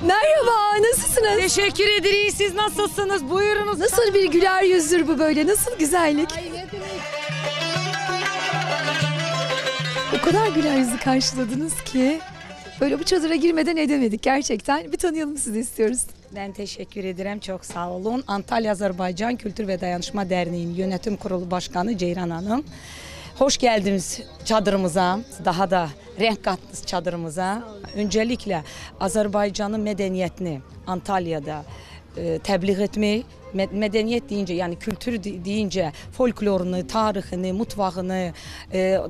Merhaba, nasılsınız? Teşekkür ederiz. Siz nasılsınız? Buyurunuz. Nasıl bir güler yüzdür bu böyle? Nasıl güzellik? O kadar güler yüzlü karşıladınız ki böyle bu çadıra girmeden edemedik gerçekten. Bir tanıyalım sizi istiyoruz. Ben teşekkür ederim. Çok sağ olun. Antalya Azerbaycan Kültür ve Dayanışma Derneği'nin yönetim kurulu başkanı Ceyran Hanım. Hoş geldiniz çadırımıza. Daha da renk kattınız çadırımıza. Öncelikle Azerbaycan'ın medeniyetini Antalya'da tebliğ etmeyi, medeniyet deyince yani kültür deyince folklorunu, tarixini, mutfağını,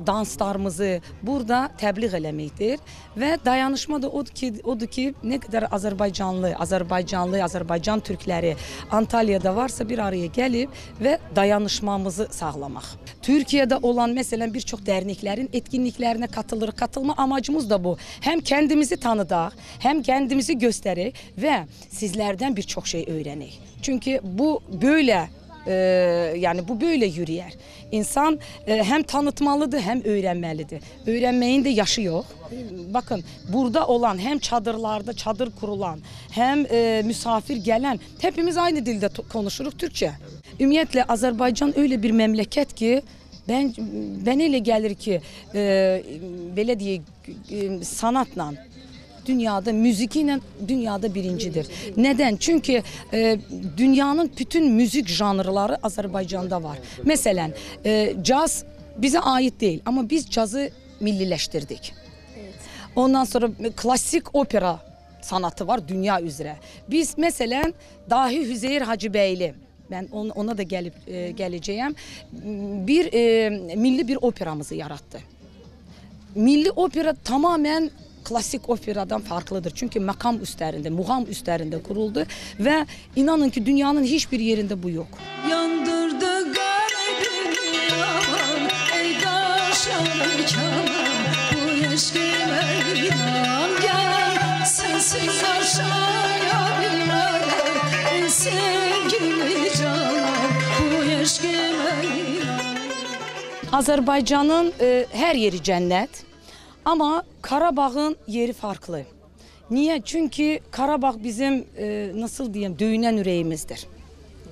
danslarımızı burada tebliğ eləməkdir. Ve dayanışma da odur ki ne kadar Azerbaycan Türkleri Antalya'da varsa bir araya gelip ve dayanışmamızı sağlamak. Türkiye'de olan mesela birçok derneklerin etkinliklerine katılma amacımız da bu. Hem kendimizi tanıdak, hem kendimizi göstererek ve sizlerden birçok şey öğrenek. Çünkü bu böyle yani bu böyle yürüyer. İnsan hem tanıtmalıdır hem öğrenmelidir. Öğrenmeyin de yaşı yok. Bakın burada olan hem çadırlarda çadır kurulan hem misafir gelen hepimiz aynı dilde konuşuruz Türkçe. Ümumiyyətlə Azerbaycan öyle bir memleket ki ben öyle gelir ki belə deyək sanatla dünyada, müzikiyle dünyada birincidir. Neden? Çünkü dünyanın bütün müzik janrları Azerbaycan'da var. Mesela caz bize ait değil ama biz cazı millileştirdik. Evet. Ondan sonra klasik opera sanatı var dünya üzere. Biz mesela Dahi Hüzeyir Hacıbeyli, ben ona da geleceğim, milli bir operamızı yarattı. Milli opera tamamen klasik operadan farklıdır. Çünkü makam üstlerinde, muğam üstlerinde kuruldu ve inanın ki dünyanın hiçbir yerinde bu yok. Yandırdı kalbimi yaman, ey daşanı kaman, bu eşkime inan gel, sensiz aşağıya ey sevgili canan, bu eşkime inan. Azerbaycan'ın her yeri cennet. Ama Karabağ'ın yeri farklı. Niye? Çünkü Karabağ bizim nasıl diyeyim döyünen yüreğimizdir.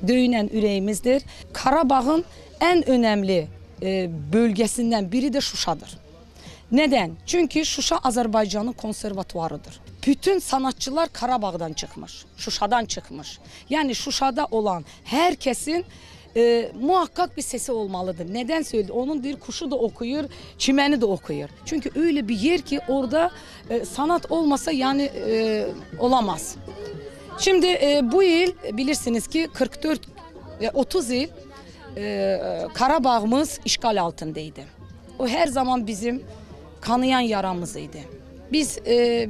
Döyünen yüreğimizdir. Karabağ'ın en önemli bölgesinden biri de Şuşa'dır. Neden? Çünkü Şuşa Azerbaycan'ın konservatuarıdır. Bütün sanatçılar Karabağ'dan çıkmış, Şuşa'dan çıkmış. Yani Şuşa'da olan herkesin muhakkak bir sesi olmalıdır. Neden söyledi? Onun bir kuşu da okuyur, çimeni de okuyur. Çünkü öyle bir yer ki orada sanat olmasa yani olamaz. Şimdi bu yıl bilirsiniz ki 30 yıl Karabağ'ımız işgal altındaydı. O her zaman bizim kanayan yaramızıydı. Biz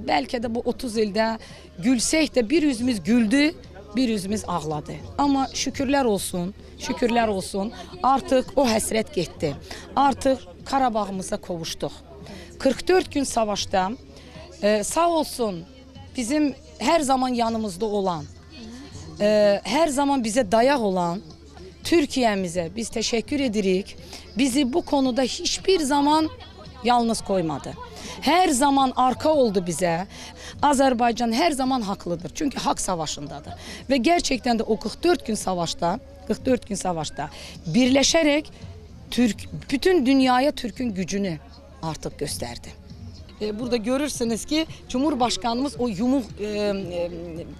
belki de bu 30 yılda gülsek de bir yüzümüz güldü, bir yüzümüz ağladı. Ama şükürler olsun artık o həsrət getdi. Artık Karabağımıza kavuştuk. 44 gün savaşta sağ olsun bizim her zaman yanımızda olan, her zaman bize dayak olan Türkiye'mize biz teşekkür edirik. Bizi bu konuda hiçbir zaman yalnız koymadı. Her zaman arka oldu bize. Azerbaycan her zaman haklıdır. Çünkü hak savaşındadır. Ve gerçekten de o 44 gün savaşta birleşerek bütün dünyaya Türk'ün gücünü artık gösterdi. Burada görürsünüz ki Cumhurbaşkanımız o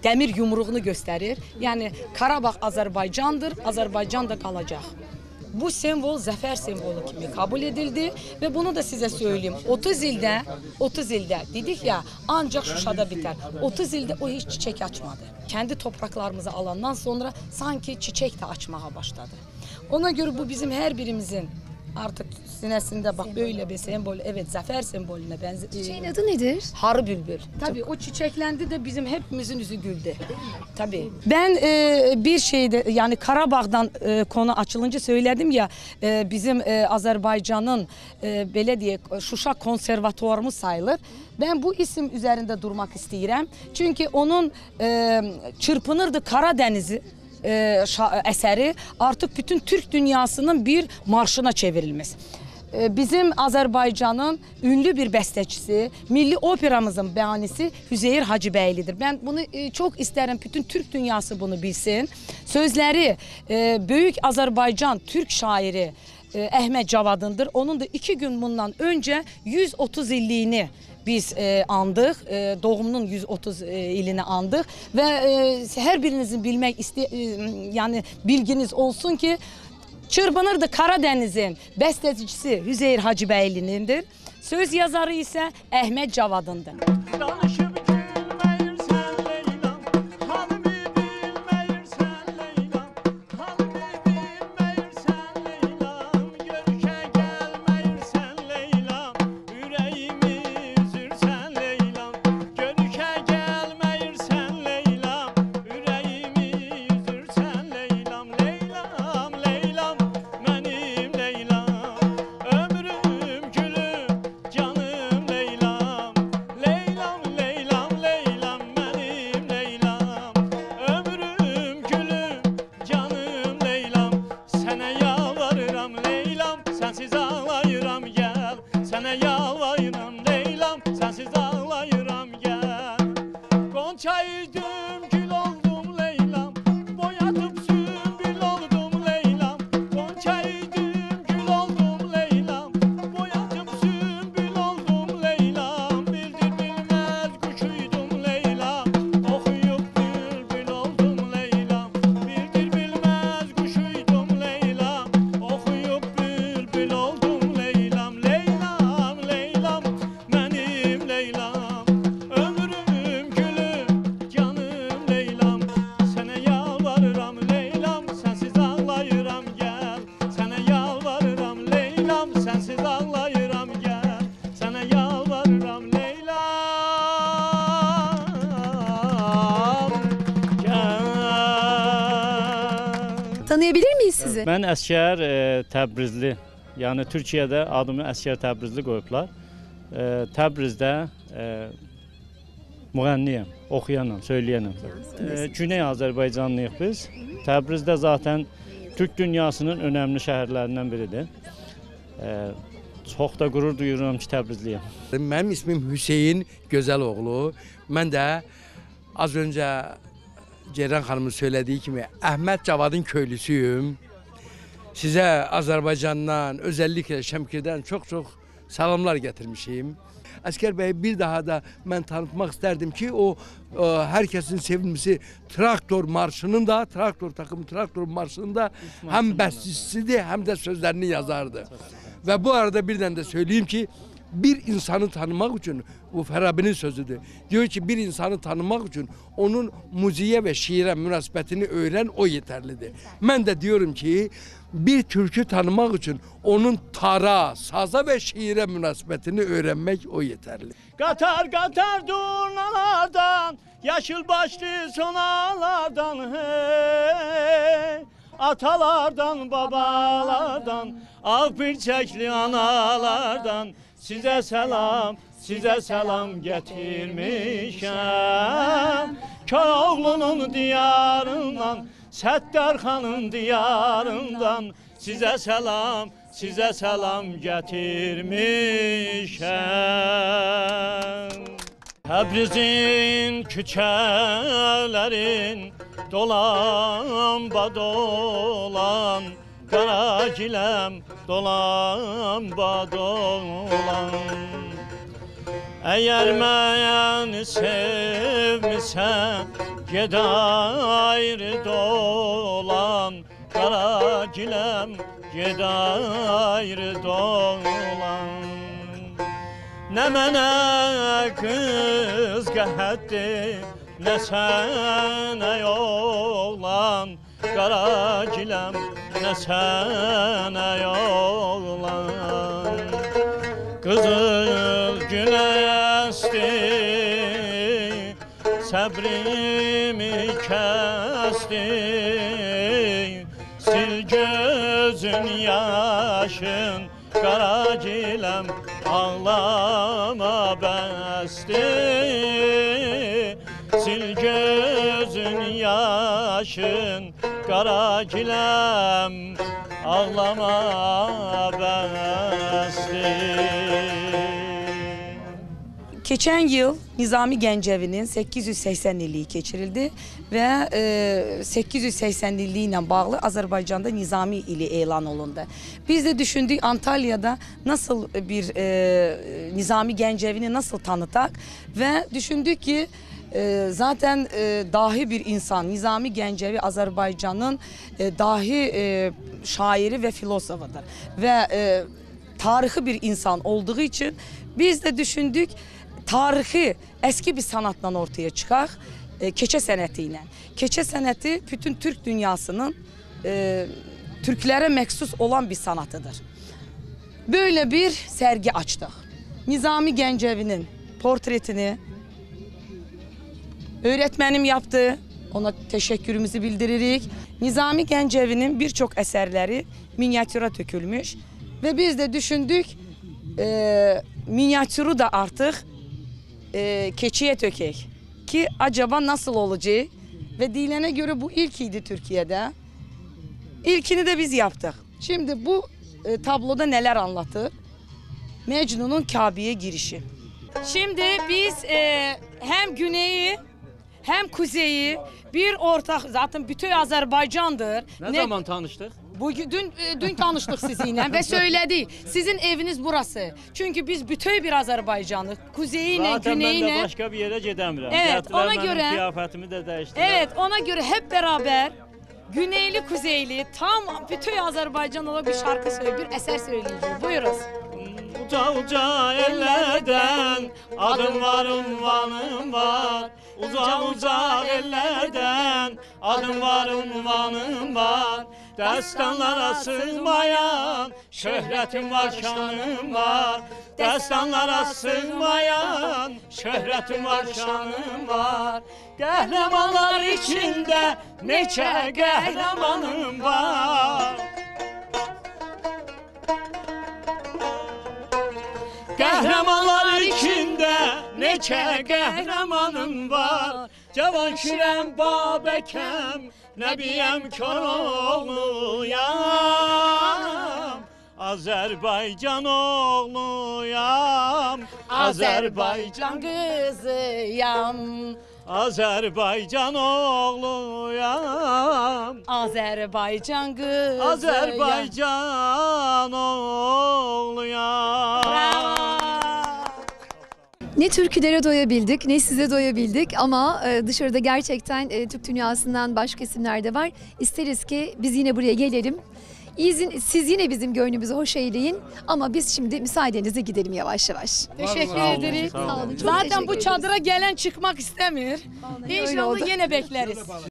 demir yumruğunu gösterir. Yani Karabağ Azerbaycan'dır, Azerbaycan da kalacak. Bu sembol zafer sembolü gibi kabul edildi ve bunu da size söyleyeyim. 30 ilde dedik ya ancak Şuşa'da biter. 30 ilde o hiç çiçek açmadı. Kendi topraklarımızı alandan sonra sanki çiçek de açmaya başladı. Ona göre bu bizim her birimizin artık sinesinde bak böyle bir sembol, evet zafer sembolüne benziyor. Çiçeğin adı nedir? Harı bülbül. Tabii o çiçeklendi de bizim hepimizin yüzü güldü. Tabii. Ben bir şeyde yani Karabağ'dan konu açılınca söyledim ya bizim Azerbaycan'ın belediye Şuşa konservatuarımız sayılır. Ben bu isim üzerinde durmak istedim. Çünkü onun çırpınırdı Karadeniz'i eseri artık bütün Türk dünyasının bir marşına çevrilmesi. bizim Azərbaycanın ünlü bir bəstəçisi, milli operamızın banisi Hüzeyir Hacıbəylidir. Ben bunu çok isterim, bütün Türk dünyası bunu bilsin. Sözleri Böyük Azərbaycan Türk şairi Əhməd Cavadındır. Onun da 2 gün bundan önce 130 illiyini biz andıq, doğumunun 130 ilini andıq ve her birinizin yani bilginiz olsun ki Çırpınırdı Karadeniz'in bestecisi Hüzeyir Hacıbəylinindir. Söz yazarı ise Əhməd Cavadındır. Danışıp gülməyirsən Leylam, halımı bilməyirsən Leylam, halımı bilməyirsən Leylam, görüşə gəlməyirsən Leylam, ürəyimi üzürsən Leylam, görüşə gəlməyirsən Leylam, ürəyimi üzürsən Leylam, Leylam, Leylam, mənim Leylam, ömrüm gülüm, canım Leylam, Leylam, Leylam, Leylam, mənim Leylam, ömrüm gülüm, canım Leylam, sənə yalvarıram Leylam, sənsiz ağlayıram gəl, sənə yalvarıram Leylam, sənsiz ağlayıram gəl. Qonça idim, gül oldum Leylam, boyadım sümbül oldum Leylam, Qonça idim, gül oldum Leylam, boyadım sümbül oldum Leylam, bildir bilməz quşuydum Leylam, oxuyub bülbül oldum Leylam, bildir bilməz quşuydum Leylam, oxuyub bülbül oldum Leylam, Leylam, Leylam, mənim Leylam, ömrüm gülüm, canım Leylam, sənə yalvarıram Leylam, sənsiz ağlayıram gəl, sənə yalvarıram Leylam, sənsiz ağlayıram gəl, sənə yalvarıram Leylam, gəl. Tanıyabilir miyiz sizi? Mən Əskər Təbrizli, yəni Türkiyədə adımı Əskər Təbrizli qoyublar. Təbrizdə müğənniyəm, oxuyanam, söyləyənəm. Güney Azərbaycanlıyıq biz. Təbrizdə zaten Türk dünyasının önemli şəhərlərindən biridir. Çox da qürur duyuram ki, Təbrizliyəm. Mənim ismim Hüseyin Gözəloğlu. Mən də az öncə Ceyran xanımın söylediği kimi Əhməd Cavadın köylüsüyüm. Sizə Azərbaycandan, özellikle Şəmkirdən çox-çox salamlar getirmişim. Əskər bəy bir daha da mən tanıtmaq istərdim ki, o herkesin sevilmesi Traktor Marşı'nın da, Traktor Marşı'nın da hem bestecisidir hem de sözlerini yazardı. Ve bu arada birden de söyleyeyim ki, bir insanı tanımak için, bu Farabi'nin sözüdür. Diyor ki bir insanı tanımak için onun müziğe ve şiire münasebetini öğren, o yeterlidir. Ben de diyorum ki bir türkü tanımak için onun tara, saza ve şiire münasebetini öğrenmek o yeterli. Qatar qatar durnalardan, yaşıl başlı sonalardan, hey, atalardan, babalardan, ağ birçəkli analardan, sizə səlam getirmişəm. Köroğlunun diyarından, Səttarxanın diyarından, sizə səlam getirmişəm. Təbrizin küçələrin dolan badolan, Qaragiləm dolan badolan. Eğer məni sevmisən, ged ayrı dolan, Qaragiləm, ged ayrı dolan. Nə mənə qız qəhətdir, nə sənə oğlan, Qaragiləm, nə sənə oğlan. Qızıl güləşdi, səbrimi kəsdi, sil gözün yaşın, Qaragiləm, ağlama bəsdi, sil gözün yaşın qara giləm ağlama bəsdir. Geçen yıl Nizami Gencevi'nin 880 illiği geçirildi ve 880 illiğiyle bağlı Azerbaycan'da Nizami ili elan olundu. Biz de düşündük Antalya'da nasıl bir Nizami Gencevi'ni nasıl tanıtak ve düşündük ki zaten dahi bir insan Nizami Gencevi Azerbaycan'ın dahi şairi ve filozofudur ve tarihi bir insan olduğu için biz de düşündük tarihi eski bir sanatla ortaya çıkar, keçe sənəti. Keçe sənəti bütün Türk dünyasının Türklere məxsus olan bir sanatıdır. Böyle bir sergi açtık. Nizami Gencevi'nin portretini öğretmenim yaptı. Ona teşekkürümüzü bildiririk. Nizami Gencevi'nin birçok eserleri minyatüre tökülmüş ve biz de düşündük minyatürü de artık keçiye tökek ki acaba nasıl olacak ve dilene göre bu ilkiydi Türkiye'de. İlkini de biz yaptık. Şimdi bu tabloda neler anlatır? Mecnun'un Kabe'ye girişi. Şimdi biz hem güneyi hem kuzeyi bir ortak zaten bütün Azerbaycan'dır. Ne zaman tanıştık? Bugün dün tanıştık sizinle ve söyledi. Sizin eviniz burası. Çünkü biz bütün bir Azerbaycanlı. Kuzeyiyle, Zaten güneyiyle. ben de başka bir yere gidemiyorum. Evet, ona göre. Kıyafetimi de değiştirdim. Evet, ona göre hep beraber güneyli, kuzeyli, tam bütün Azerbaycan olarak bir şarkı söylüyor, bir eser söyleyeceğiz. Buyuruz. Uca uca ellerden adım var unvanım var. Uca uca ellerden adım var unvanım var. Destanlara sığmayan şöhretim var şanım var. Destanlara sığmayan şöhretim var şanım var. Qəhrəmanlar içində neçə qəhrəmanım var. Qəhrəmanlar içində neçə qəhrəmanım var. Cavan şirəm babəkəm, nəbiyəm Koroğluyam. Azərbaycan oğluyam, Azerbaycan kızıyam. Azərbaycan oğluyam. Azerbaycan kızıyam. Azərbaycan oğluyam. Bravo. Ne türkülere doyabildik ne size doyabildik ama dışarıda gerçekten Türk dünyasından başka isimler de var. İsteriz ki biz yine buraya gelelim. Siz yine bizim gönlümüzü hoş eyleyin ama biz şimdi müsaadenizle gidelim yavaş yavaş. Teşekkür ederiz. Sağ olun. Çok Zaten teşekkür bu ederiz. çadıra gelen çıkmak istemiyor. öyle İnşallah oldu. yine bekleriz.